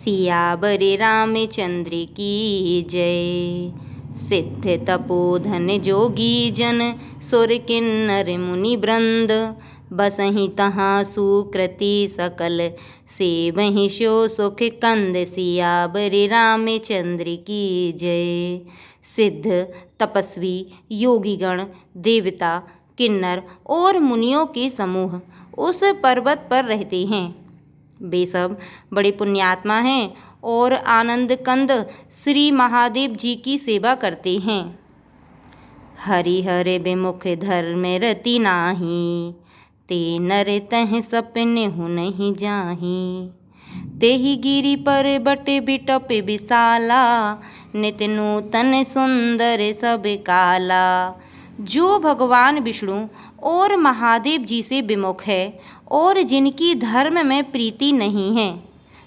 सियावर रामचंद्र की जय। सिद्ध तपोधन जोगी जन सुर किन्नर मुनि वृंद, बसहि तहाँ सुकृति सकल सेवहि शो सुख कंद। सियावर रामचंद्र की जय। सिद्ध तपस्वी योगीगण देवता किन्नर और मुनियों के समूह उस पर्वत पर रहते हैं। वे सब बड़े पुण्यात्मा हैं और आनंद कंद श्री महादेव जी की सेवा करते हैं। हरिहर विमुख धर्म रति नाही, ते नर तह सपने हो नहीं जाही। तेहि गिरि पर बट बिटप विशाला, नित नूतन सुंदर सब काला। जो भगवान विष्णु और महादेव जी से विमुख है और जिनकी धर्म में प्रीति नहीं है,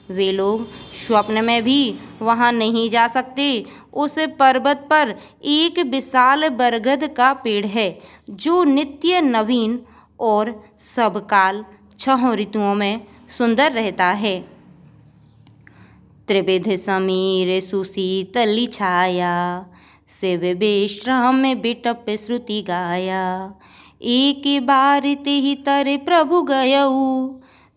वे लोग स्वप्न में भी वहाँ नहीं जा सकते। उस पर्वत पर एक विशाल बरगद का पेड़ है जो नित्य नवीन और सब काल 6 ऋतुओं में सुंदर रहता है। त्रिविध समीर सुशीतली छाया, शिव विश्राम में बिटप श्रुति गाया। एक बार तेहि तर प्रभु गयऊ,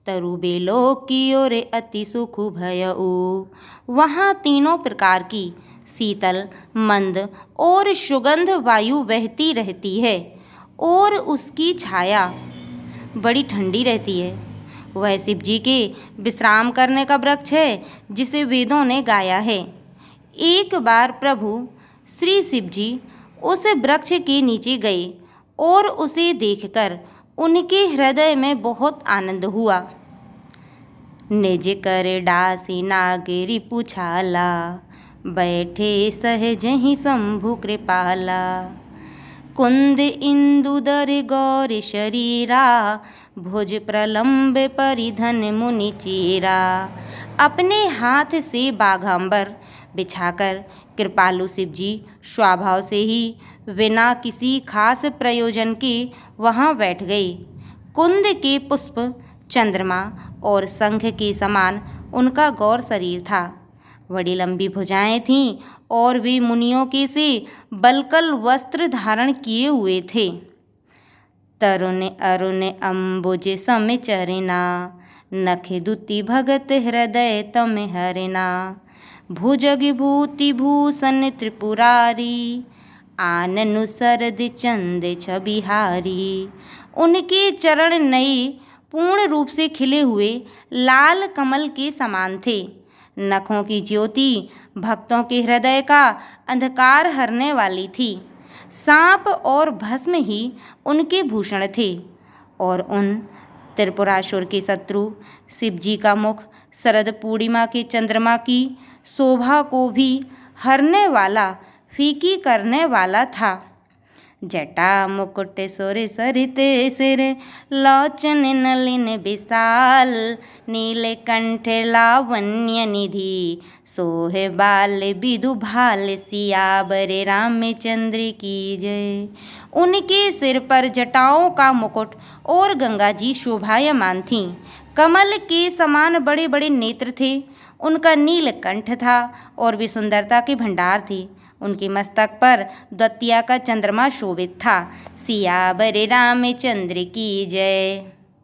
तरु बेलो की ओर अति सुख भयऊ। वहाँ तीनों प्रकार की शीतल मंद और सुगंध वायु बहती रहती है और उसकी छाया बड़ी ठंडी रहती है। वह शिव जी के विश्राम करने का वृक्ष है जिसे वेदों ने गाया है। एक बार प्रभु श्री शिव जी उस वृक्ष के नीचे गए और उसे देखकर उनके हृदय में बहुत आनंद हुआ। निज कर डासी नागरी पुछाला, बैठे सहज ही शंभु कृपाला। कुंद इंदुदर गौर शरीरा, भुज प्रलंब परिधन मुनि चीरा। अपने हाथ से बाघांबर बिछाकर कृपालु शिव जी स्वभाव से ही बिना किसी खास प्रयोजन के वहाँ बैठ गए। कुंद के पुष्प, चंद्रमा और शंख के समान उनका गौर शरीर था। बड़ी लंबी भुजाएं थीं और वे मुनियों के से बलकल वस्त्र धारण किए हुए थे। तरुण अरुण अम्बुज सम चरना, नख दुति भगत हृदय तम हरना। भुजग भूति भूषण त्रिपुरारी, आननु सरद चंद छबिहारी। उनके चरण नए पूर्ण रूप से खिले हुए लाल कमल के समान थे। नखों की ज्योति भक्तों के हृदय का अंधकार हरने वाली थी। सांप और भस्म ही उनके भूषण थे और उन त्रिपुरासुर के शत्रु शिव जी का मुख शरद पूर्णिमा के चंद्रमा की शोभा को भी हरने वाला, फीकी करने वाला था। जटा मुकुट सुर सरित सिर, लोचन नलिन विशाल। नील कंठ लावण्य निधि, सोहे बाल विदु भाल। सियावर रामचंद्र की जय। उनके सिर पर जटाओं का मुकुट और गंगा जी शोभायमान थीं। कमल के समान बड़े बड़े नेत्र थे। उनका नील कंठ था और वे सुंदरता के भंडार थे। उनके मस्तक पर द्वितीया का चंद्रमा शोभित था। सियावर रामचंद्र की जय।